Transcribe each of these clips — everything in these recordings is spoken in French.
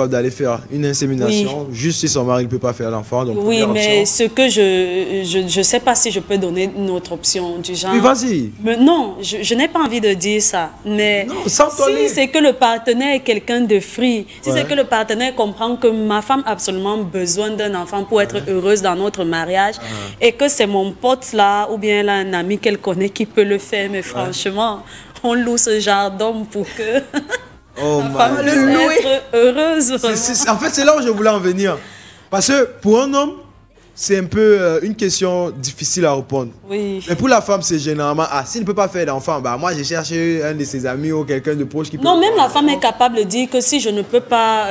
d'aller faire une insémination, juste si son mari ne peut pas faire l'enfant. Oui, mais ce que je sais pas si je peux donner une autre option du genre. Oui, vas-y. Non, je n'ai pas envie de dire ça. Mais non, si c'est que le partenaire est quelqu'un de free, si c'est que le partenaire comprend que ma femme a absolument besoin d'un enfant pour être heureuse dans notre mariage et que c'est mon pote là ou bien là un ami qu'elle connaît qui peut le faire, mais franchement, on loue ce genre d'homme pour que... Oh femme être heureuse. En fait, c'est là où je voulais en venir. Parce que pour un homme, c'est un peu une question difficile à répondre. Oui. Mais pour la femme, c'est généralement, s'il ne peut pas faire d'enfant, bah moi j'ai cherché un de ses amis ou quelqu'un de proche qui peut... Non, même la femme est capable de dire que si je ne peux pas,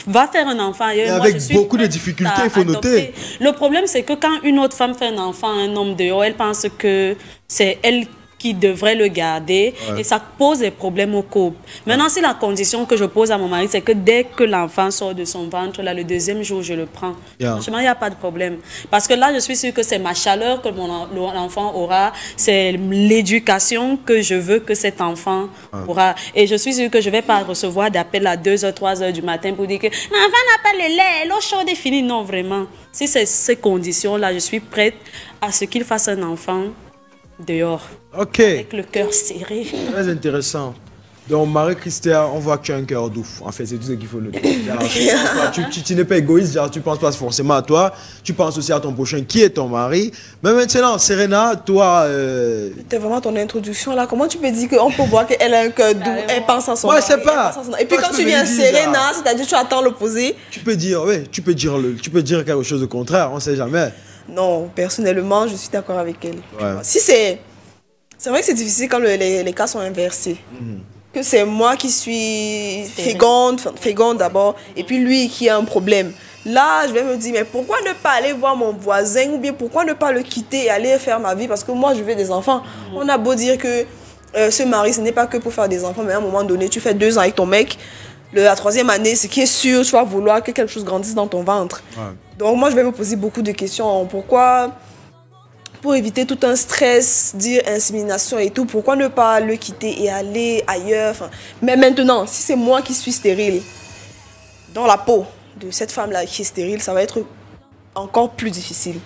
va faire un enfant ailleurs. Avec beaucoup de difficultés, il faut noter. Le problème, c'est que quand une autre femme fait un enfant à un homme dehors, elle pense que c'est elle qui devrait le garder et ça pose des problèmes au couple. Maintenant, si la condition que je pose à mon mari, c'est que dès que l'enfant sort de son ventre, là, le deuxième jour, je le prends. Franchement, il n'y a pas de problème. Parce que là, je suis sûre que c'est ma chaleur que mon enfant aura, c'est l'éducation que je veux que cet enfant aura. Et je suis sûre que je ne vais pas recevoir d'appel à 2h, 3h du matin pour dire que l'enfant n'a pas le lait, l'eau chaude est finie. Non, vraiment. Si c'est ces conditions-là, je suis prête à ce qu'il fasse un enfant dehors. Ok. Avec le cœur serré. Très intéressant. Donc, Marie-Christelle, on voit que tu as un cœur doux. En fait, c'est tout ce qu'il faut noter. Tu n'es pas égoïste, genre, tu ne penses pas forcément à toi. Tu penses aussi à ton prochain qui est ton mari. Mais maintenant, Serena, toi... C'était vraiment ton introduction là. Comment tu peux dire qu'on peut voir qu'elle a un cœur doux, elle pense à son mari, je sais pas. Et puis quand tu viens Serena, c'est-à-dire tu attends l'opposé. Tu peux dire, tu peux dire quelque chose de contraire, on ne sait jamais. Non, personnellement, je suis d'accord avec elle. Si c'est vrai que c'est difficile quand les cas sont inversés. Que c'est moi qui suis féconde d'abord, et puis lui qui a un problème. Là, je vais me dire, mais pourquoi ne pas aller voir mon voisin, ou bien pourquoi ne pas le quitter et aller faire ma vie, parce que moi, je veux des enfants. On a beau dire que ce mari, ce n'est pas que pour faire des enfants, mais à un moment donné, tu fais 2 ans avec ton mec, la 3e année, ce qui est sûr, tu vas vouloir que quelque chose grandisse dans ton ventre. Donc moi, je vais me poser beaucoup de questions. Pourquoi, pour éviter tout un stress, dire insémination et tout, pourquoi ne pas le quitter et aller ailleurs? Mais maintenant, si c'est moi qui suis stérile, dans la peau de cette femme-là qui est stérile, ça va être encore plus difficile.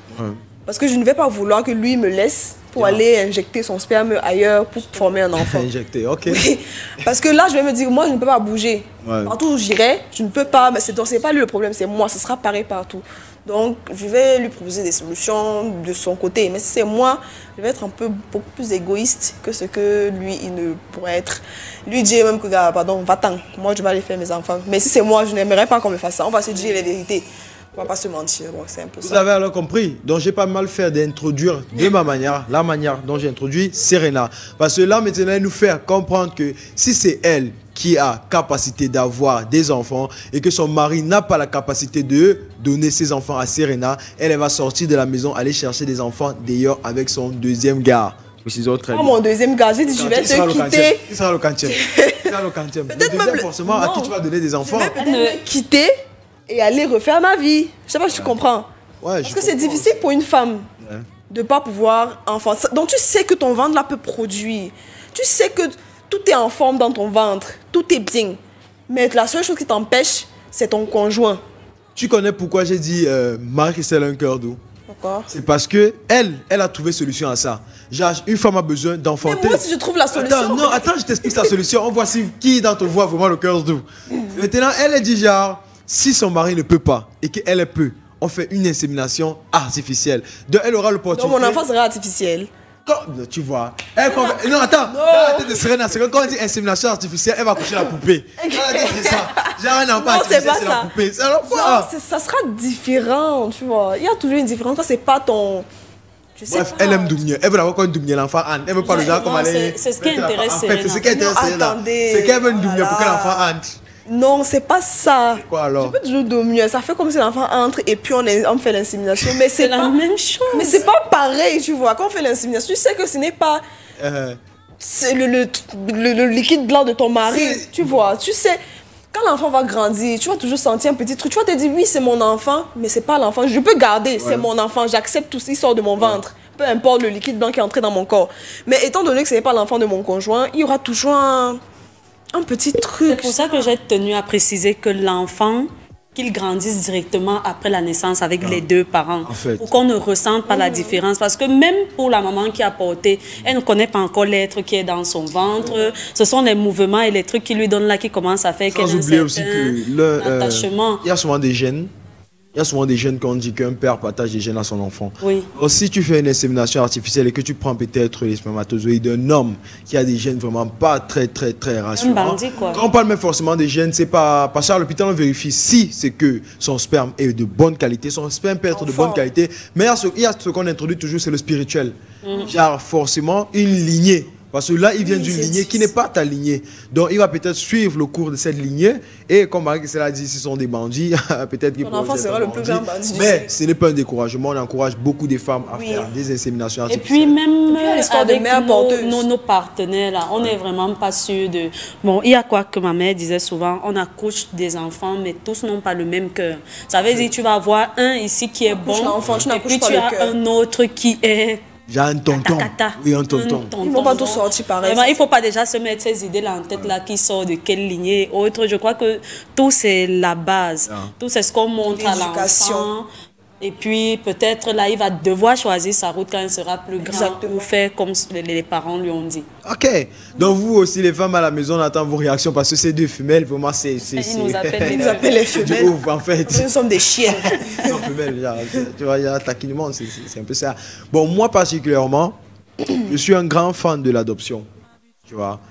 Parce que je ne vais pas vouloir que lui me laisse pour aller injecter son sperme ailleurs pour former un enfant. Injecter, ok. Oui. Parce que là, je vais me dire, moi, je ne peux pas bouger. Partout où j'irai, je ne peux pas. Mais c'est pas lui le problème, c'est moi. Ce sera pareil partout. Donc, je vais lui proposer des solutions de son côté. Mais si c'est moi, je vais être beaucoup plus égoïste que ce que lui, il ne pourrait être. Lui dire même que, pardon, va-t'en. Moi, je vais aller faire mes enfants. Mais si c'est moi, je n'aimerais pas qu'on me fasse ça. On va se dire les vérités. On va pas se mentir, bon, c'est un peu ça. Vous avez alors compris. Donc j'ai pas mal fait d'introduire de ma manière, la manière dont j'ai introduit Serena. Parce que là maintenant, elle nous fait comprendre que si c'est elle qui a capacité d'avoir des enfants et que son mari n'a pas la capacité de donner ses enfants à Serena, elle va sortir de la maison, aller chercher des enfants d'ailleurs avec son 2e gars. Mon 2e gars, j'ai dit je vais te quitter. Il sera le quantième. Il sera le quantième. Le 2e forcément à qui tu vas donner des enfants. Je vais peut-être quitter et aller refaire ma vie. Je sais pas si tu comprends. Parce que c'est difficile pour une femme de ne pas pouvoir enfanter. Donc tu sais que ton ventre là peut produire. Tu sais que tout est en forme dans ton ventre. Tout est bien. Mais la seule chose qui t'empêche, c'est ton conjoint. Tu connais pourquoi j'ai dit Marie-Christelle a un cœur doux? Pourquoi? C'est parce que elle a trouvé solution à ça. Genre, une femme a besoin d'enfanter. Mais moi aussi je trouve la solution. Attends, je t'explique la solution. On voit qui dans ton voix vraiment le cœur doux. Maintenant, elle dit genre, si son mari ne peut pas et qu'elle peut, on fait une insémination artificielle. Donc elle aura l'opportunité. Donc mon enfant sera artificiel. Tu vois. Non, attends. Dans la tête de Serena, c'est que quand on dit insémination artificielle, elle va coucher la poupée. C'est ça. Genre un enfant artificiel, c'est la poupée. Ça sera différent, tu vois. Il y a toujours une différence quand c'est pas ton... Bref, elle aime Doumia. Elle veut avoir comme Doumia, l'enfant Anne. Elle veut pas le genre comme elle. C'est ce qui intéresse Serena. C'est ce qui intéresse Serena. C'est qu'elle veut une Doumia pour que l'enfant entre. Non, c'est pas ça. Quoi alors? Tu peux toujours dormir. Ça fait comme si l'enfant entre et puis on fait l'insémination. Mais c'est la même chose. Mais c'est pas pareil, tu vois. Quand on fait l'insémination, tu sais que ce n'est pas le liquide blanc de ton mari. Tu vois, tu sais. Quand l'enfant va grandir, tu vas toujours sentir un petit truc. Tu vas te dire, oui, c'est mon enfant, mais c'est pas l'enfant. Je peux garder, c'est mon enfant. J'accepte tout ça, il sort de mon ventre. Peu importe le liquide blanc qui est entré dans mon corps. Mais étant donné que ce n'est pas l'enfant de mon conjoint, il y aura toujours Un petit truc. C'est pour ça que j'ai tenu à préciser que l'enfant, qu'il grandisse directement après la naissance avec les deux parents. En fait. Pour qu'on ne ressente pas la différence. Parce que même pour la maman qui a porté, elle ne connaît pas encore l'être qui est dans son ventre. Ce sont les mouvements et les trucs qui lui donnent là qui commencent à faire qu'elle a un oublier aussi que attachement. Il y a souvent des gènes. Il y a souvent des gènes qu'on dit qu'un père partage des gènes à son enfant. Oui. Alors, si tu fais une insémination artificielle et que tu prends peut-être les spermatozoïdes d'un homme qui a des gènes vraiment pas très rassurants. Un bandit, quoi. Quand on parle même forcément des gènes, c'est pas à l'hôpital, on vérifie si c'est que son sperme est de bonne qualité, son sperme peut être de bonne qualité. Mais il y a ce qu'on introduit toujours, c'est le spirituel. Genre forcément une lignée. Parce que là, il vient d'une lignée qui n'est pas ta lignée. Donc, il va peut-être suivre le cours de cette lignée. Et comme Marie-Christelle a dit, si ce sont des bandits, peut-être qu'ils Ton enfant sera le plus grand bandit. Mais ce n'est pas un découragement. On encourage beaucoup de femmes à faire des inséminations artificielles. Et puis, même avec de nos partenaires, là, on n'est vraiment pas sûr de... Bon, il y a quoi que ma mère disait souvent, on accouche des enfants, mais tous n'ont pas le même cœur. Ça veut dire que tu vas avoir un ici qui est bon, et puis tu as un autre qui est... J'ai un tonton. Oui, un tonton. Ils ne vont pas tous sortir pareil. Il ne faut pas déjà se mettre ces idées-là en tête, là, qui sort de quelle lignée, autre. Je crois que tout, c'est la base. Tout, c'est ce qu'on montre à l'enfant. Et puis, peut-être, là, il va devoir choisir sa route quand il sera plus grand ou faire comme les parents lui ont dit. Ok. Donc, vous aussi, les femmes à la maison, on attend vos réactions parce que ces deux femelles, vraiment, c'est... Ils nous appellent les femelles. Ouf, en fait. Nous sommes des chiens. Non, femelles, tu vois, il y a taquinement, c'est un peu ça. Bon, moi, particulièrement, je suis un grand fan de l'adoption. Tu vois.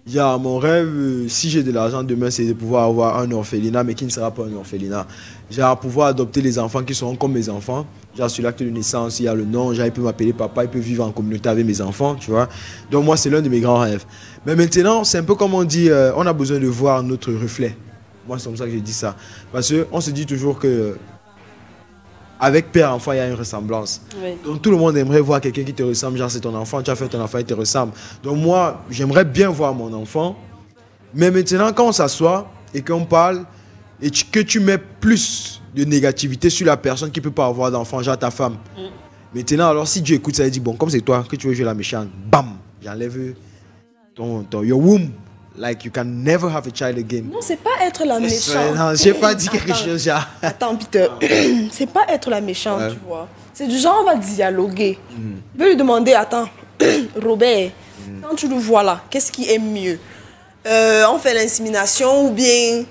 Il y a mon rêve, si j'ai de l'argent demain, c'est de pouvoir avoir un orphelinat, mais qui ne sera pas un orphelinat. J'ai à pouvoir adopter les enfants qui seront comme mes enfants. J'ai sur l'acte de naissance, il y a le nom, il peut m'appeler papa, il peut vivre en communauté avec mes enfants, tu vois. Donc moi, c'est l'un de mes grands rêves. Mais maintenant, c'est un peu comme on dit, on a besoin de voir notre reflet. Moi, c'est comme ça que je dis ça. Parce qu'on se dit toujours que avec père-enfant, il y a une ressemblance. Oui. Donc tout le monde aimerait voir quelqu'un qui te ressemble, genre c'est ton enfant, tu as fait ton enfant, il te ressemble. Donc moi, j'aimerais bien voir mon enfant. Mais maintenant, quand on s'assoit et qu'on parle, et que tu mets plus de négativité sur la personne qui ne peut pas avoir d'enfant, genre ta femme. Maintenant, alors si Dieu écoute ça, il dit, bon, comme c'est toi que tu veux jouer la méchante, bam, j'enlève your womb. Like you can never have a child again. Non, c'est pas être la méchante. Non, j'ai pas dit quelque chose, genre. Attends, Peter. C'est pas être la méchante, tu vois. C'est du genre, on va dialoguer. Je vais lui demander, attends, Robert, quand tu le vois là, qu'est-ce qui est mieux? On fait l'insémination ou bien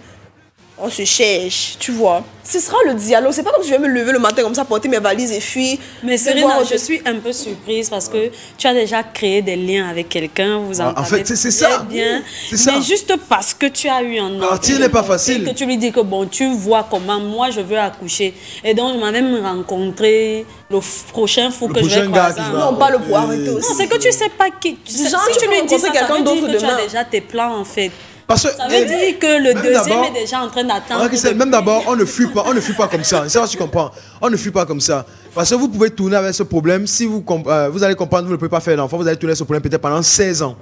on se cherche, tu vois. Ce sera le dialogue. C'est pas comme si je vais me lever le matin comme ça, porter mes valises et fuir. Mais Serena, je suis un peu surprise parce que tu as déjà créé des liens avec quelqu'un, vous entendez. En fait, c'est ça. Bien. Mais juste parce que tu as eu un enfant. Partir n'est pas facile. Que tu lui dis que bon, tu vois comment moi je veux accoucher. Et donc, je m'en vais me rencontrer le prochain fou que je vais croiser. Non, pas le pour arrêter aussi. Non, c'est que tu sais pas qui. Si tu lui dis ça, ça veut dire que tu as déjà tes plans en fait. Parce que, ça veut dire que le deuxième est déjà en train d'attendre. Même d'abord, on ne fuit pas comme ça. C'est ça que tu comprends. On ne fuit pas comme ça. Parce que vous pouvez tourner avec ce problème. Si vous allez comprendre que vous ne pouvez pas faire l'enfant, vous allez tourner avec ce problème peut-être pendant 16 ans.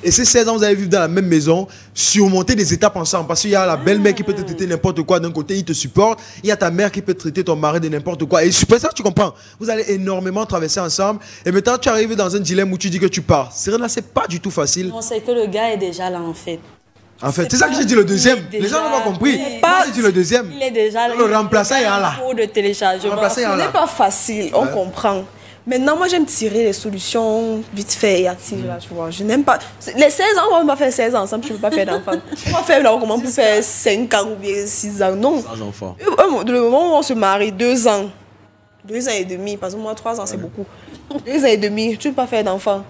Et ces 16 ans, vous allez vivre dans la même maison, surmonter des étapes ensemble. Parce qu'il y a la belle-mère qui peut te traiter n'importe quoi. D'un côté, il te supporte. Il y a ta mère qui peut traiter ton mari de n'importe quoi. Et c'est ça que tu comprends. Vous allez énormément traverser ensemble. Et maintenant, tu arrives dans un dilemme où tu dis que tu pars. Serena, c'est pas du tout facile. Non, c'est que le gars est déjà là en fait. En fait, c'est ça que j'ai dit le deuxième. Les gens n'ont pas compris. Moi, j'ai dit le deuxième. Il est déjà là. Le remplaçant est là. De téléchargement. Ce n'est pas facile, on comprend. Maintenant, moi, j'aime tirer les solutions vite fait et actives, là, tu vois. Je n'aime pas... Les 16 ans, on va pas faire 16 ans ensemble, je ne peux pas faire d'enfant. On va faire là, comment pour faire 5 ans ou bien 6 ans, non. Sans enfant. Le moment où on se marie, 2 ans. 2 ans et demi, parce que moi, 3 ans, c'est beaucoup. 2 ans et demi, tu ne peux pas faire d'enfant.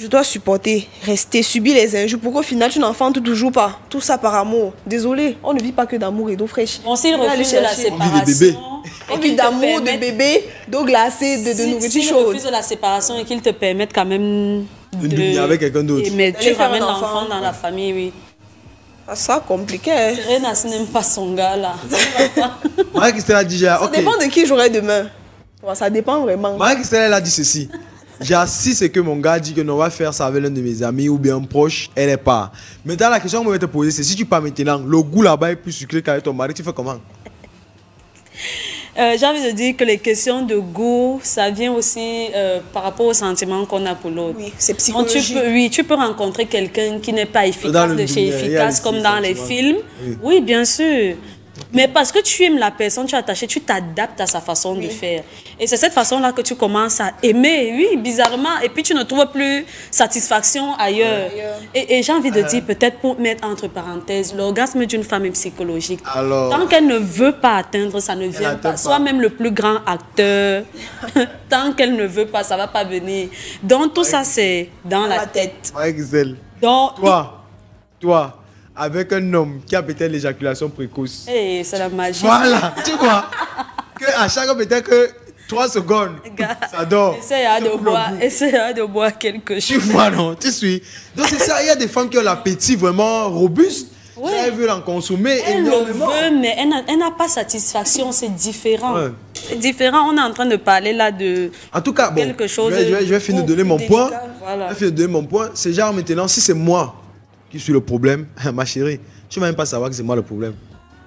Je dois supporter, rester, subir les injures pour qu'au final, tu n'enfantes toujours pas. Tout ça par amour. Désolé, on ne vit pas que d'amour et d'eau fraîche. On s'il refuse de la séparation. On vit d'amour, de bébé, d'eau glacée, de nourriture chaude. Si refuse de la séparation et qu'il te permette quand même de devenir avec quelqu'un d'autre. Mais tu ramènes l'enfant dans la famille, oui. Ça compliqué. Hein. Serena n'aime pas son gars là. Marie-Christelle a dit déjà. Ça dépend de qui j'aurai demain. Ça dépend vraiment. Marie-Christelle a dit ceci. Si c'est que mon gars dit que non, on va faire ça avec l'un de mes amis ou bien proche, elle est pas. Maintenant, la question que je vais te poser, c'est si tu pars maintenant, le goût là-bas est plus sucré qu'avec ton mari, tu fais comment? J'ai envie de dire que les questions de goût, ça vient aussi par rapport aux sentiments qu'on a pour l'autre. Oui, c'est psychologique. Tu peux rencontrer quelqu'un qui n'est pas efficace de chez efficace, comme dans les films. Oui, bien sûr. Mais parce que tu aimes la personne, tu es attaché, tu t'adaptes à sa façon de faire. Et c'est cette façon-là que tu commences à aimer, oui, bizarrement. Et puis tu ne trouves plus satisfaction ailleurs. Et j'ai envie de dire, peut-être pour mettre entre parenthèses, l'orgasme d'une femme est psychologique. Alors, tant qu'elle ne veut pas atteindre, ça ne vient pas. Sois même le plus grand acteur. Tant qu'elle ne veut pas, ça ne va pas venir. Donc tout ça, c'est dans la tête. Donc, toi. Avec un homme qui a peut-être l'éjaculation précoce. Hey, c'est la magie. Voilà, tu vois. À chaque peut-être que 3 secondes, ça dort. Essaye de boire quelque chose. Tu vois, non, tu suis. Donc c'est ça, il y a des femmes qui ont l'appétit vraiment robuste. Oui. Elles veulent en consommer énormément. Elle le veut, mais elle n'a pas satisfaction, c'est différent. Ouais. C'est différent, on est en train de parler là de en tout cas, bon, quelque chose. Je vais finir de donner mon point. Voilà. Je vais finir de donner mon point. C'est genre maintenant, si c'est moi qui suis le problème, ma chérie, tu ne vas même pas savoir que c'est moi le problème.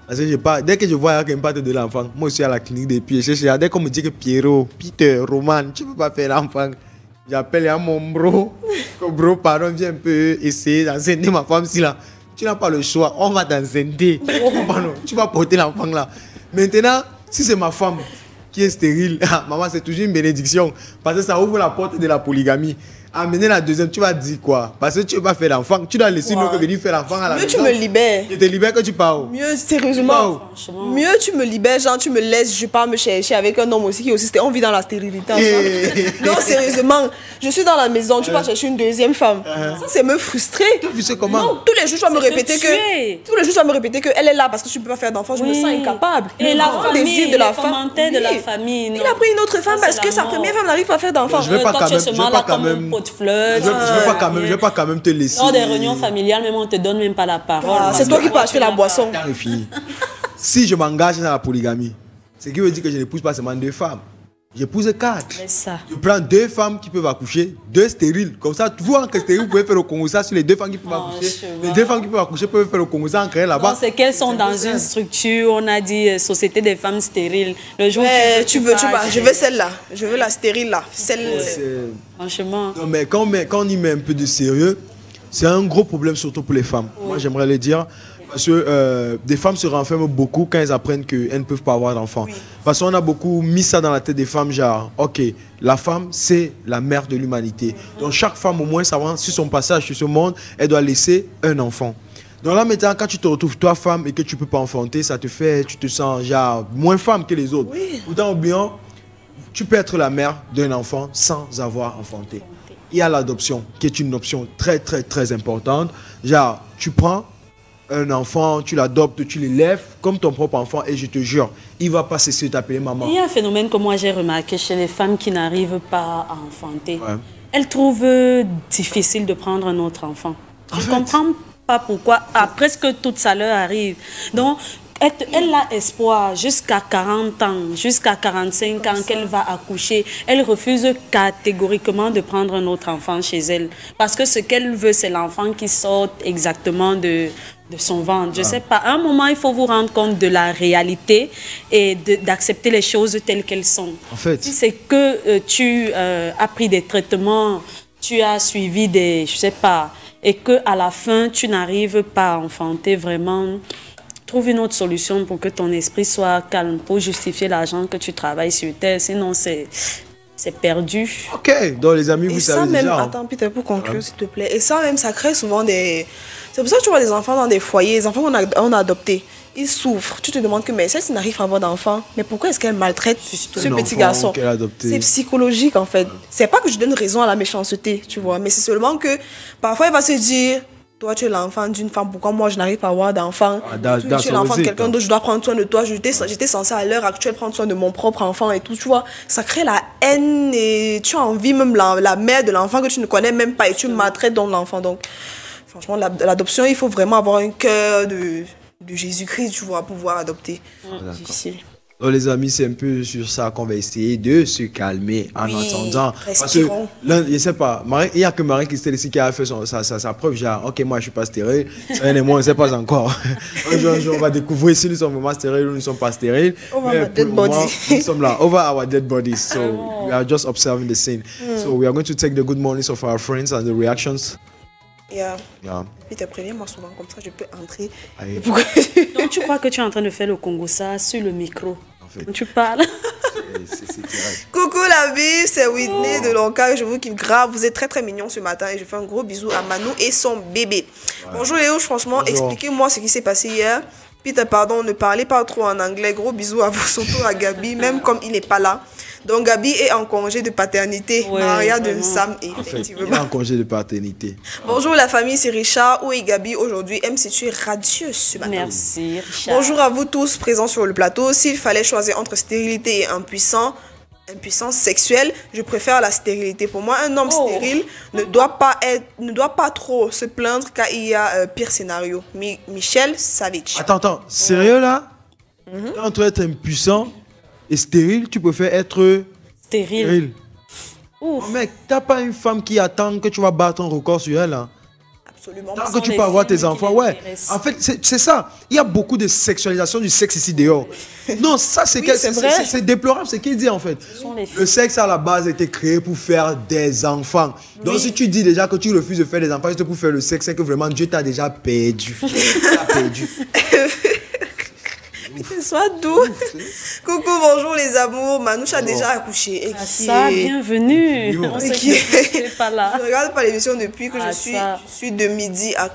Parce que dès que je vois quelqu'un pas de l'enfant, moi je suis à la clinique des pieds. Dès qu'on me dit que Pierrot, Peter, Roman, tu ne peux pas faire l'enfant, j'appelle à mon bro. Bro, pardon, viens un peu essayer d'enceinte ma femme si là. Tu n'as pas le choix, on va t'enceinte. Tu vas porter l'enfant là. Maintenant, si c'est ma femme qui est stérile, maman, c'est toujours une bénédiction. Parce que ça ouvre la porte de la polygamie. Amener la deuxième, tu vas dire quoi? Parce que tu ne veux pas faire l'enfant. Tu dois laisser l'autre venir faire l'enfant à la maison. Mieux tu me libères. Je te libère que tu pars. Mieux, sérieusement. Mieux tu me libères, genre tu me laisses, je pars me chercher avec un homme aussi qui aussi, on vit dans la stérilité ensemble. Non, sérieusement, je suis dans la maison, tu vas chercher une deuxième femme. Ça, c'est me frustrer. Tu sais comment? Non, tous les jours, tu vas me répéter que... Tous les jours, tu vas me répéter qu'elle est là parce que tu ne peux pas faire d'enfant, je me sens incapable. Et la famille, désir de la femme. De la famille. Il a pris une autre femme parce que sa première femme n'arrive pas à faire d'enfant. Je ne vais pas quand même... Je vais pas quand même te laisser. Lors des réunions familiales, même on te donne même pas la parole. C'est toi qui peux acheter la boisson. Si je m'engage dans la polygamie, ce qui veut dire que je n'épouse pas seulement 2 femmes. J'épouse 4. Je prends 2 femmes qui peuvent accoucher, 2 stériles. Comme ça, vous en stérile, vous pouvez faire le Congo ça sur les 2 femmes qui peuvent accoucher. Les 2 femmes qui peuvent accoucher peuvent faire le Congo ça en créer là-bas. C'est qu'elles sont dans une structure, on a dit Société des femmes stériles. Le jour tu veux, je veux celle-là. Je veux la stérile là. Franchement. Non, mais quand on y met un peu de sérieux, c'est un gros problème surtout pour les femmes. Moi, j'aimerais le dire. Parce que des femmes se renferment beaucoup quand elles apprennent qu'elles ne peuvent pas avoir d'enfants. Parce qu'on a beaucoup mis ça dans la tête des femmes, genre, ok, la femme, c'est la mère de l'humanité. Donc chaque femme, au moins, savoir sur son passage sur ce monde, elle doit laisser un enfant. Donc là, maintenant, quand tu te retrouves toi femme et que tu ne peux pas enfanter, ça te fait, tu te sens genre moins femme que les autres. Pourtant, oublions, tu peux être la mère d'un enfant sans avoir enfanté. Il y a l'adoption, qui est une option très, très, très importante. Genre, tu prends un enfant, tu l'adoptes, tu l'élèves comme ton propre enfant et je te jure, il ne va pas cesser de t'appeler maman. Il y a un phénomène que moi j'ai remarqué chez les femmes qui n'arrivent pas à enfanter. Elles trouvent difficile de prendre un autre enfant. Je ne comprends pas pourquoi, après ce que toute ça leur arrive. Donc, elle a espoir jusqu'à 40 ans, jusqu'à 45 ans qu'elle va accoucher. Elle refuse catégoriquement de prendre un autre enfant chez elle. Parce que ce qu'elle veut, c'est l'enfant qui sorte exactement de son ventre. Je ne sais pas. À un moment, il faut vous rendre compte de la réalité et d'accepter les choses telles qu'elles sont. En fait, si c'est que tu as pris des traitements, tu as suivi des... Je ne sais pas. Et qu'à la fin, tu n'arrives pas à enfanter vraiment... Trouve une autre solution pour que ton esprit soit calme, pour justifier l'argent que tu travailles sur terre. Sinon, c'est perdu. Ok, donc les amis, vous savez même, déjà. Attends, Peter, pour conclure, s'il te plaît. Et ça même, ça crée souvent des... C'est pour ça que tu vois des enfants dans des foyers, les enfants qu'on a adoptés. Ils souffrent. Tu te demandes que, mais celle-ci n'arrive pas à avoir d'enfant. Mais pourquoi est-ce qu'elle maltraite ce petit garçon? C'est psychologique, en fait. C'est pas que je donne raison à la méchanceté, tu vois. Mais c'est seulement que, parfois, il va se dire... Toi, tu es l'enfant d'une femme, pourquoi moi je n'arrive pas à avoir d'enfant? Tu es l'enfant de quelqu'un d'autre, je dois prendre soin de toi. J'étais censée à l'heure actuelle prendre soin de mon propre enfant et tout, tu vois. Ça crée la haine et tu as envie même la mère de l'enfant que tu ne connais même pas et tu maltraites donc l'enfant. Donc, franchement, l'adoption, il faut vraiment avoir un cœur de Jésus-Christ, tu vois, pour pouvoir adopter. Difficile. Donc les amis, c'est un peu sur ça qu'on va essayer de se calmer en attendant. Parce que, là, je sais pas, il n'y a que Marie-Christelle ici qui a fait sa preuve. Genre, ok, moi je suis pas stérile. Serena et moi, on ne sait pas encore. Un jour, on va découvrir si nous sommes vraiment stériles ou nous ne sommes pas stériles. Over dead body. Nous sommes là, over our dead bodies. So we are just observing the scene. So we are going to take the good mornings of our friends and the reactions. Yeah. Puis t'as prévenu moi souvent comme ça, je peux entrer. Donc tu crois que tu es en train de faire le Congo ça sur le micro quand tu parles? Coucou la vie, c'est Whitney de Lonka. Je vous kiffe grave. Vous êtes très très mignons ce matin et je fais un gros bisou à Manu et son bébé. Bonjour Léo, franchement, expliquez-moi ce qui s'est passé hier. Peter, pardon, ne parlez pas trop en anglais. Gros bisous à vous, surtout à Gabi, même comme il n'est pas là. Donc Gabi est en congé de paternité. Maria de Sam, effectivement. Il est en congé de paternité. Bonjour la famille, c'est Richard. Où est Gabi aujourd'hui? MC, tu es radieuse ce matin. Merci Richard. Bonjour à vous tous présents sur le plateau. S'il fallait choisir entre stérilité et impuissance sexuelle, je préfère la stérilité. Pour moi, un homme stérile ne doit pas trop se plaindre car il y a pire scénario. Michel Savage. Attends, sérieux là? Quand tu es impuissant et stérile, tu préfères être stérile. Oh, mec, t'as pas une femme qui attend que tu vas battre un record sur elle, hein? Absolument. Tant que tu peux avoir tes enfants, En fait, c'est ça. Il y a beaucoup de sexualisation du sexe ici dehors. Non, ça c'est déplorable, c'est qu'il dit en fait. Le sexe à la base a été créé pour faire des enfants. Donc si tu dis déjà que tu refuses de faire des enfants juste pour faire le sexe, c'est que vraiment Dieu t'a déjà perdu. Sois doux. Coucou, bonjour les amours. Manouche a déjà accouché. Bienvenue. Pas là. Je regarde pas l'émission depuis que je suis de midi à...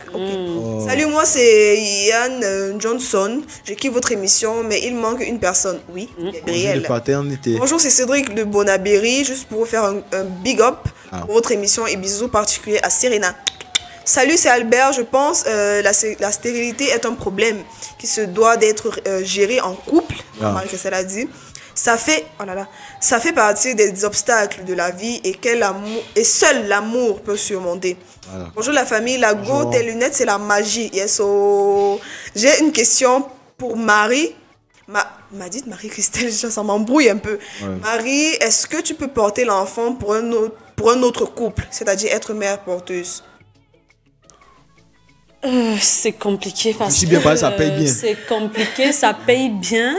Salut, moi c'est Ian Johnson. Je kiffe votre émission, mais il manque une personne. Oui, Gabriel. Bonjour, c'est Cédric de Bonabéry. Juste pour vous faire un big up pour votre émission et bisous particuliers à Serena. Salut, c'est Albert. Je pense la stérilité est un problème qui se doit d'être géré en couple. Marie-Christelle a dit. Ça fait partie des obstacles de la vie et seul l'amour peut surmonter. Voilà. Bonjour la famille. La go, tes lunettes, c'est la magie. Yes, j'ai une question pour Marie. M'a dit Marie-Christelle, ça m'embrouille un peu. Ouais. Marie, est-ce que tu peux porter l'enfant pour un autre couple, c'est-à-dire être mère porteuse? C'est compliqué parce que ça paye bien. C'est compliqué, ça paye bien,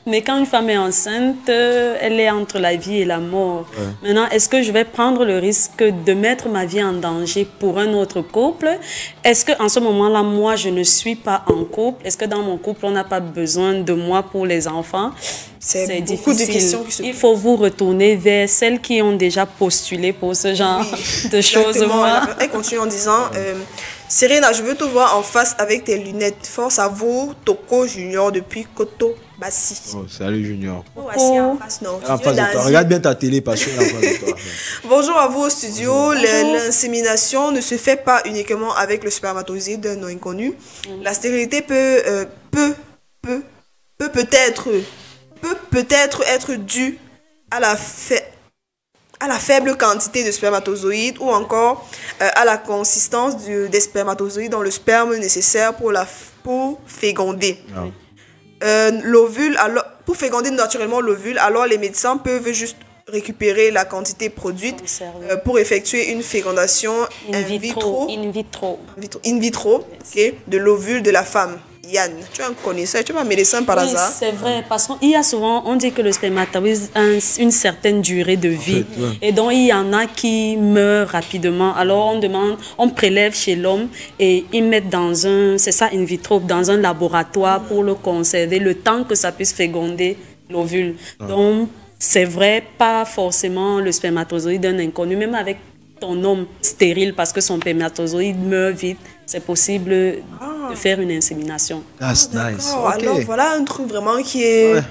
mais quand une femme est enceinte, elle est entre la vie et la mort. Maintenant, est-ce que je vais prendre le risque de mettre ma vie en danger pour un autre couple? Est-ce qu'en ce moment-là, moi, je ne suis pas en couple? Est-ce que dans mon couple, on n'a pas besoin de moi pour les enfants? C'est beaucoup de questions qui se posent. Il faut vous retourner vers celles qui ont déjà postulé pour ce genre de choses. Elle continue en disant... Serena, je veux te voir en face avec tes lunettes. Force à vous, Toko Junior depuis Koto Bassi. Oh, salut Junior. En face, non. En face de toi. Regarde bien ta télé parce que en face de toi. Bonjour à vous au studio. L'insémination ne se fait pas uniquement avec le spermatozoïde d'un inconnu. La stérilité peut peut-être être due à la faible quantité de spermatozoïdes ou encore à la consistance des spermatozoïdes dans le sperme nécessaire pour féconder. Pour féconder naturellement l'ovule, alors les médecins peuvent juste récupérer la quantité produite pour effectuer une fécondation in vitro de l'ovule de la femme. Yann, tu es un connaisseur, tu es un médecin par hasard? C'est vrai, parce qu'il y a souvent, on dit que le spermatozoïde a une certaine durée de vie. En fait, et donc, il y en a qui meurent rapidement. Alors, on prélève chez l'homme et ils mettent dans in vitro, dans un laboratoire pour le conserver, le temps que ça puisse féconder l'ovule. Donc, c'est vrai, pas forcément le spermatozoïde d'un inconnu, même avec ton homme stérile, parce que son spermatozoïde meurt vite. C'est possible de faire une insémination. That's nice. Okay. Alors voilà un truc vraiment qui est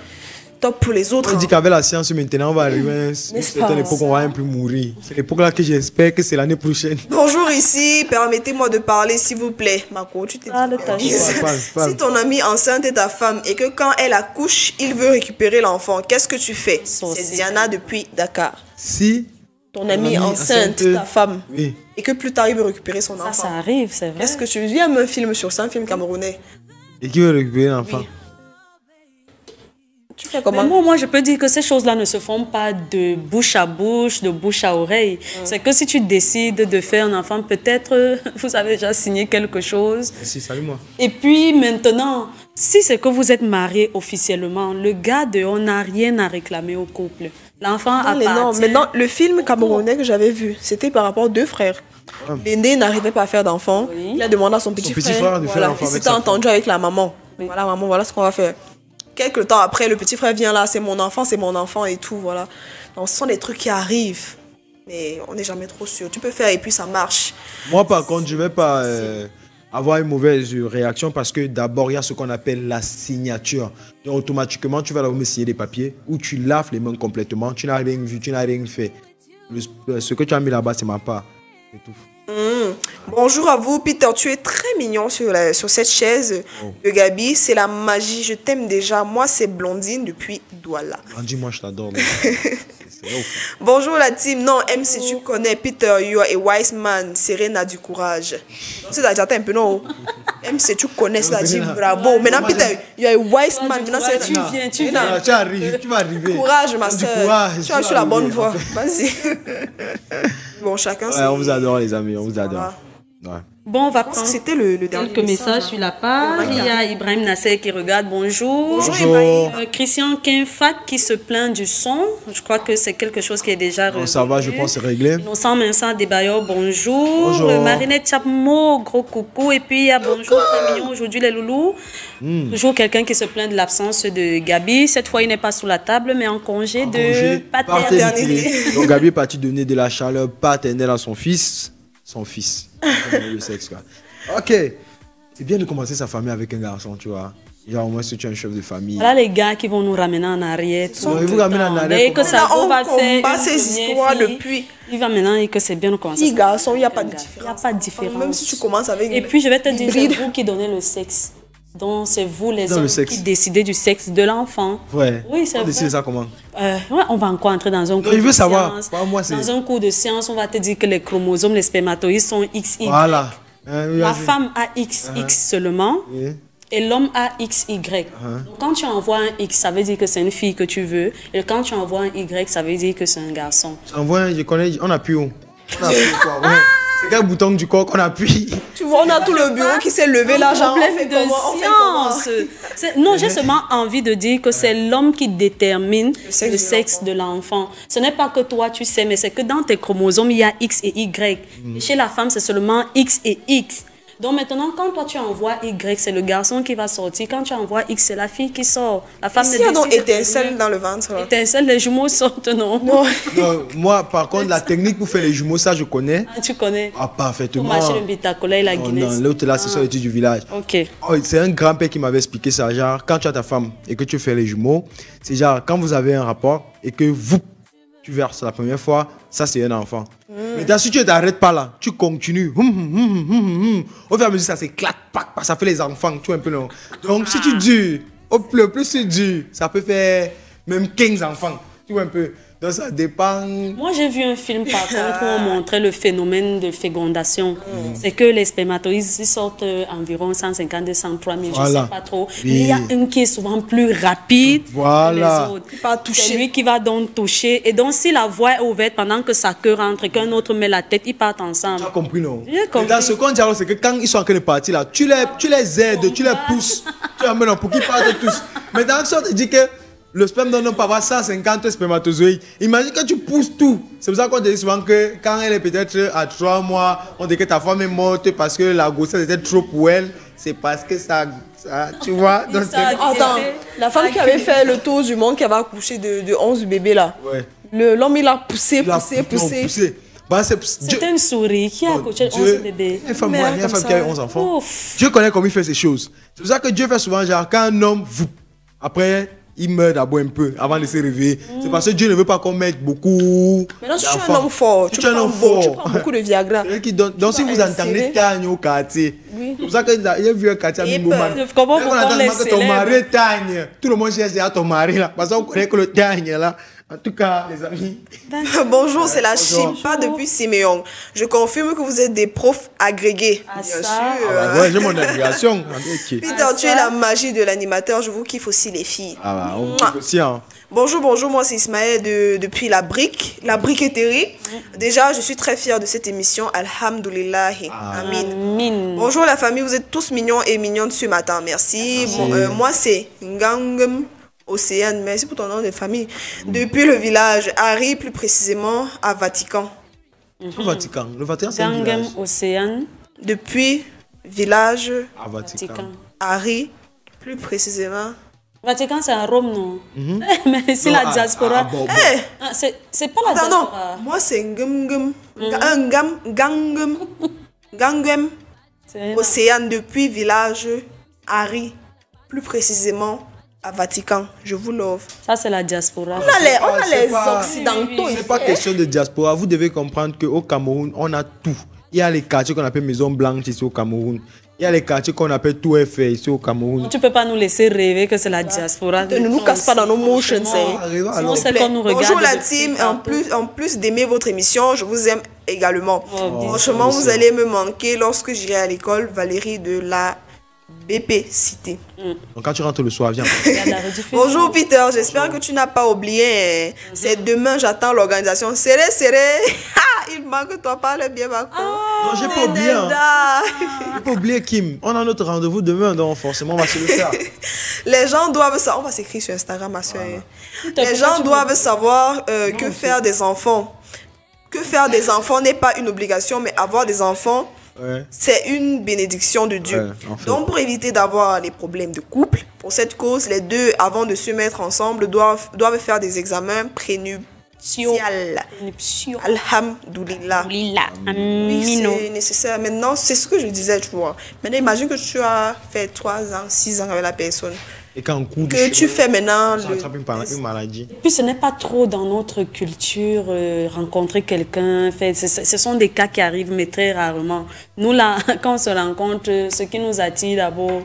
top pour les autres. On dit qu'avec la science maintenant, on va arriver à une certaine époque où on va un peu mourir. C'est l'époque là que j'espère que c'est l'année prochaine. Bonjour ici, permettez-moi de parler s'il vous plaît. Marco, tu t'es dit. Si ton amie enceinte est ta femme et que quand elle accouche, il veut récupérer l'enfant, qu'est-ce que tu fais? C'est Diana depuis Dakar. Si ton amie enceinte, ta femme, et que plus tard il veut récupérer son enfant. Ça arrive, c'est vrai. Est-ce que tu viens un film sur ça, un film camerounais? Et qui veut récupérer l'enfant? Tu fais comment? Moi, je peux dire que ces choses-là ne se font pas de bouche à bouche, de bouche à oreille. C'est que si tu décides de faire un enfant, peut-être vous avez déjà signé quelque chose. Si, salut-moi. Et puis maintenant, si c'est que vous êtes mariés officiellement, le gars dehors n'a rien à réclamer au couple. L'enfant appartient... Non, maintenant, le film camerounais que j'avais vu, c'était par rapport à 2 frères. L'aîné n'arrivait pas à faire d'enfant. Oui. Il a demandé à son petit frère de faire l'enfant. Il s'était entendu avec la maman. Oui. Voilà, maman, voilà ce qu'on va faire. Quelques temps après, le petit frère vient là, c'est mon enfant et tout, voilà. Donc, ce sont des trucs qui arrivent. Mais on n'est jamais trop sûr. Tu peux faire et puis ça marche. Moi, par contre, je ne vais pas avoir une mauvaise réaction parce que d'abord, il y a ce qu'on appelle la signature. Donc, automatiquement, tu vas là où me signer des papiers où tu laves les mains complètement. Tu n'as rien vu, tu n'as rien fait. Ce que tu as mis là-bas, c'est ma part. C'est tout. Bonjour à vous, Peter. Tu es très mignon sur cette chaise de Gabi. C'est la magie. Je t'aime déjà. Moi, c'est Blondine depuis Douala. Dis-moi, je t'adore. Bonjour la team. Non, MC, tu connais Peter. You are a wise man. Serena du courage. C'est déjà un peu non. MC, tu connais ça. Dit bravo. Maintenant, Peter, you are a wise man. Maintenant, tu viens. Tu arrives. Tu vas arriver. Courage, ma soeur. Tu es sur la bonne voie. Vas-y. Bon, chacun. On vous adore, les amis. On vous adore. Ouais. Bon, on va prendre le dernier quelques messages sur la page. Il y a Ibrahim Nasser qui regarde. Bonjour. Bonjour. Christian Kinfak qui se plaint du son. Je crois que c'est quelque chose qui est déjà réglé. Ça va, je pense, c'est réglé. Innocent Vincent Desbailleurs, bonjour. Marinette Chapmo, gros coucou. Et puis, il y a bonjour, très mignon aujourd'hui, les loulous. Toujours quelqu'un qui se plaint de l'absence de Gabi. Cette fois, il n'est pas sous la table, mais en congé de paternité. Donc, Gabi est parti donner de la chaleur paternelle à son fils. Son fils. Le sexe, quoi. Ok. C'est bien de commencer sa famille avec un garçon, tu vois. Genre, au moins, si tu es un chef de famille. Voilà les gars qui vont nous ramener en arrière. Ils vous ramènent en arrière. Et que ça va faire ces histoires depuis. Il va maintenant et que c'est bien de commencer. Petit garçon, il n'y a pas de différence. Il n'y a pas de différence. Même si tu commences avec. Et puis, je vais te dire, c'est vous qui donnez le sexe. Donc, c'est vous les hommes qui décidez du sexe de l'enfant. Ouais. Oui, c'est vrai. On décide ça comment? Ouais, on va encore entrer dans un cours de science. Savoir. Moi, dans un cours de science, on va te dire que les chromosomes, les spermatozoïdes sont XY. Voilà. La femme a XX seulement. Et l'homme a XY. Donc, quand tu envoies un X, ça veut dire que c'est une fille que tu veux. Et quand tu envoies un Y, ça veut dire que c'est un garçon. Je connais, on appuie où? On appuie quoi? Ouais. C'est quel bouton du corps qu'on appuie? Tu vois, on a tout le bureau qui s'est levé là, genre, on fait de science. Non, j'ai seulement envie de dire que c'est l'homme qui détermine le sexe de l'enfant. Ce n'est pas que toi, tu sais, mais c'est que dans tes chromosomes, il y a X et Y. Et chez la femme, c'est seulement X et X. Donc maintenant, quand toi tu envoies Y, c'est le garçon qui va sortir. Quand tu envoies X, c'est la fille qui sort. La femme il y a donc étincelle dans le ventre. Étincelle, les jumeaux sortent, non? Non, moi, par contre, la technique pour faire les jumeaux, ça, je connais. Ah, tu connais? Ah, parfaitement. Pour marcher le bitacola et la Guinness. Non, l'autre là, c'est sur l'étude du village. Ok. Oh, c'est un grand-père qui m'avait expliqué ça. Genre, quand tu as ta femme et que tu fais les jumeaux, c'est genre, quand vous avez un rapport et que tu verses la première fois, ça c'est un enfant. Mais si tu ne t'arrêtes pas là, tu continues. Au fur et à mesure, ça s'éclate, ça fait les enfants, tu vois un peu non. Donc si tu dures, le plus tu dures, ça peut faire même 15 enfants, tu vois un peu. Donc ça dépend. Moi j'ai vu un film par contre où on montrait le phénomène de fécondation. C'est que les spermatozoïdes sortent environ 150-203 000, je ne sais pas trop. Mais il y a un qui est souvent plus rapide que les autres. C'est lui qui va donc toucher. Et donc si la voie est ouverte pendant que sa queue rentre et qu'un autre met la tête, ils partent ensemble. Tu as compris non? J'ai compris. Dans ce qu'on dit alors, c'est que quand ils sont en train de partir là, tu les aides, tu les pousses, tu les amènes pour qu'ils partent tous. Mais dans ce on te dit que le sperme donne pas avoir 150 spermatozoïdes. Imagine que tu pousses tout. C'est pour ça qu'on dit souvent que quand elle est peut-être à 3 mois, on dit que ta femme est morte parce que la grossesse était trop pour elle. C'est parce que ça tu vois. Donc attends, la femme qui avait fait le tour du monde, qui avait accouché de 11 bébés là. Ouais. L'homme il a poussé. Bah, c'était une souris qui a accouché 11 bébés. Une femme qui a 11 enfants. Dieu connaît comment il fait ces choses. C'est pour ça que Dieu fait souvent genre quand un homme après il meurt d'abord un peu avant de se réveiller. C'est parce que Dieu ne veut pas qu'on mette beaucoup. Maintenant, si tu es un homme fort, tu prends beaucoup de Viagra. Donc, si vous entendez Tagne au quartier, c'est pour ça qu'il y a vu un quartier à Mimouman. Comment vous que ton mari Tagne, tout le monde cherche à ton mari là. Parce qu'on connaît que le Tagne là. En tout cas, les amis. Bonjour, c'est la Bonjour. Chimpa depuis Siméon. Je confirme que vous êtes des profs agrégés. Ah, Bien ça. sûr. Ah bah ouais, j'ai mon agrégation. Peter, tu es la magie de l'animateur. Je vous kiffe aussi les filles. Ah bah, on Mouah. kiffe aussi, hein. Bonjour, moi c'est Ismaël depuis la briqueterie. Déjà, je suis très fière de cette émission. Alhamdulillah. Amin. Mine. Bonjour la famille, vous êtes tous mignons et mignonnes ce matin. Merci. Bon, moi c'est Ngangem Océane. Merci pour ton nom de famille. Depuis le village Harry, plus précisément à Vatican. Au Vatican. Le Vatican, c'est un Gangam village. Océane. Depuis village À Vatican. Vatican. Harry, plus précisément. Vatican, c'est à Rome, non? Mais c'est la diaspora. Bon. Eh, Ah, c'est pas la attends, non. diaspora. Moi c'est Gangem C'est- Océane depuis village Harry, plus précisément à Vatican. Je vous love. Ça, c'est la diaspora. On a c'est les pas- occidentaux C'est pas question de diaspora. Vous devez comprendre qu'au Cameroun, on a tout. Il y a les quartiers qu'on appelle Maison Blanche ici au Cameroun. Il y a les quartiers qu'on appelle Tout Eiffel ici au Cameroun. Tu peux pas nous laisser rêver que c'est la diaspora. Ne nous casse pas dans nos motions, Franchement, c'est. raison, sinon, alors. c'est qu'on nous regarde. Bonjour la depuis team, tantôt. en plus d'aimer votre émission, je vous aime également. Oh, Franchement, vous allez me manquer lorsque j'irai à l'école. Valérie de la BP Cité. Donc quand tu rentres le soir, viens. Regarde la rediffusion. Bonjour Peter, j'espère que tu n'as pas oublié. C'est demain, j'attends l'organisation. Serré. Ah, il manque toi, parle bien, Marco. Non, j'ai pas oublié. Hein. J'ai pas oublié, Kim. On a notre rendez-vous demain, donc forcément, on va se le faire. Les gens doivent savoir. On va s'écrire sur Instagram, ma soeur. Pourquoi Les gens tu doivent savoir que faire des enfants. Que faire des enfants n'est pas une obligation, mais avoir des enfants, Ouais. c'est une bénédiction de Dieu. Ouais, en fait. Donc, pour éviter d'avoir les problèmes de couple, pour cette cause, les deux, avant de se mettre ensemble, doivent faire des examens prénuptials. Nuptiaux. Alhamdulillah. Lila. Oui, Amino. c'est nécessaire. Maintenant, c'est ce que je disais, tu vois. Maintenant, imagine que tu as fait 3 ans, 6 ans avec la personne. Et quand on court Que tu fais maintenant ça attrape une maladie. Puis ce n'est pas trop dans notre culture rencontrer quelqu'un. Ce sont des cas qui arrivent, mais très rarement. Nous, là, quand on se rencontre, ce qui nous attire d'abord,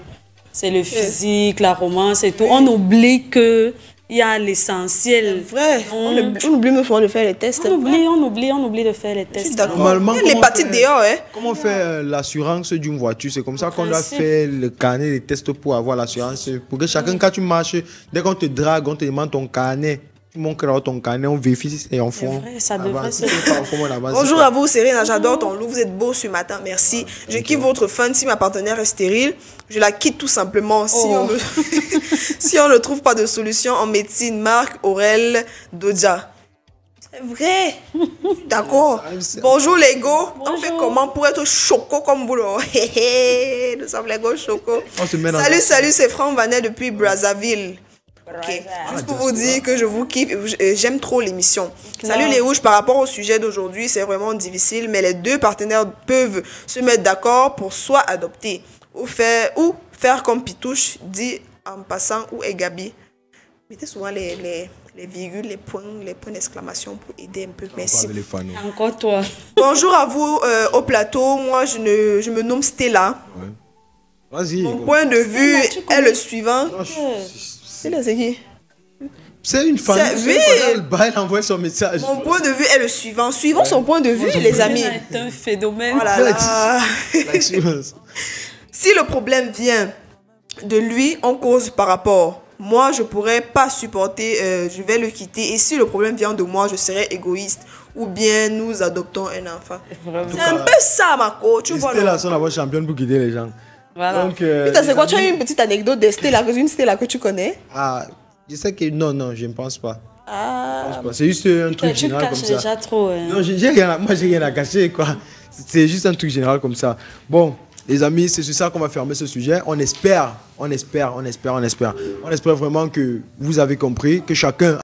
c'est le physique, la romance et tout. On oublie que il y a l'essentiel. Vrai. On oublie même souvent de faire les tests. On oublie de faire les Je suis tests. d'accord. Normalement, Il y a l'hépatite dehors, hein. Comment on fait l'assurance d'une voiture? C'est comme ça qu'on doit principe. faire le carnet des tests pour avoir l'assurance. Pour que chacun, quand tu marches, dès qu'on te drague, on te demande ton carnet. Tu montres ton carnet, on vérifie si c'est en fond. vrai, ça devrait se- Bonjour à vous, Serena. J'adore ton look. Vous êtes beau ce matin. Merci. Je kiffe votre fun. Si ma partenaire est stérile, je la quitte tout simplement. Si on ne trouve pas de solution en médecine, Marc Aurel Dodja. C'est vrai. D'accord. Bonjour les go. On fait comment pour être choco comme vous? Nous sommes les go choco. On se met dans Salut, c'est Franck Vanet depuis Brazzaville. Ok. Juste pour vous dire que je vous kiffe, j'aime trop l'émission. Salut les rouges, par rapport au sujet d'aujourd'hui, c'est vraiment difficile, mais les deux partenaires peuvent se mettre d'accord pour soit adopter ou faire comme Pitouche dit en passant ou est Gabi. Mettez souvent les virgules, les points d'exclamation pour aider un peu. Merci. les fans. Encore toi. Bonjour à vous au plateau. Moi, je me nomme Stella. Vas-y. Mon point de vue tu est connais. le suivant. Stella, c'est qui? C'est une fan. Oui. Elle envoie son message. Mon point de vue est le suivant. Suivons son point de vue, les amis. C'est un phénomène. Oh là là. L'assurance. Si le problème vient de lui, on cause par rapport. Moi, je pourrais pas supporter, je vais le quitter. Et si le problème vient de moi, je serais égoïste. Ou bien nous adoptons un enfant. C'est un peu ça, Marco. Tu vois, C'était non? la seule championne pour guider les gens. Voilà. Donc, Putain, c'est quoi? Tu as une petite anecdote de Stella, une Stella que tu connais? Ah, je sais que non, je ne pense pas. Ah. Je pense pas. C'est juste un truc Tu général comme caches ça. déjà trop. Hein. Non, moi, j'ai rien à cacher, quoi. C'est juste un truc général comme ça. Bon, les amis, c'est sur ça qu'on va fermer ce sujet. On espère vraiment que vous avez compris, que chacun